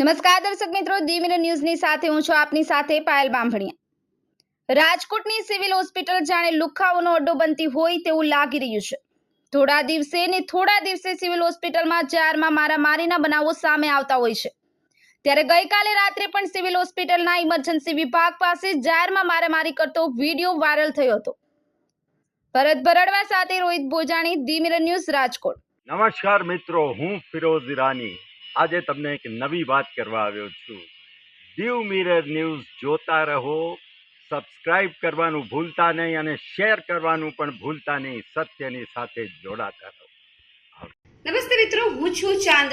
નમસ્કાર દર્શક મિત્રો, દી મિરર ન્યૂઝની સાથે હું છું આપની સાથે પાયલ બામભણિયા। રાજકોટની સિવિલ હોસ્પિટલ જાણે લુખાઓનો અડ્ડો બનતી હોય તેવું લાગી રહ્યું છે। થોડા દિવસે સિવિલ હોસ્પિટલમાં જારમાં મારામારીના બનાવો સામે આવતા હોય છે। ત્યારે ગઈકાલે રાત્રે પણ સિવિલ હોસ્પિટલના ઇમરજન્સી વિભાગ પાસે જારમાં મારામારી કરતો વિડીયો વાયરલ થયો હતો। ભરત ભરડવા સાથે રોહિત બોજાણી, દી મિરર ન્યૂઝ, રાજકોટ। નમસ્કાર મિત્રો, હું ફિરોઝ ઈરાની આજે તમને એક નવી વાત કરવા આવ્યો છું। દીવ મિરર ન્યૂઝ જોતા રહો, સબસ્ક્રાઇબ કરવાનું ભૂલતા નહીં અને શેર કરવાનું પણ ભૂલતા નહીં। સત્યની સાથે જોડાતા રહો। નમસ્તે મિત્રો, હું છું ચાંદ।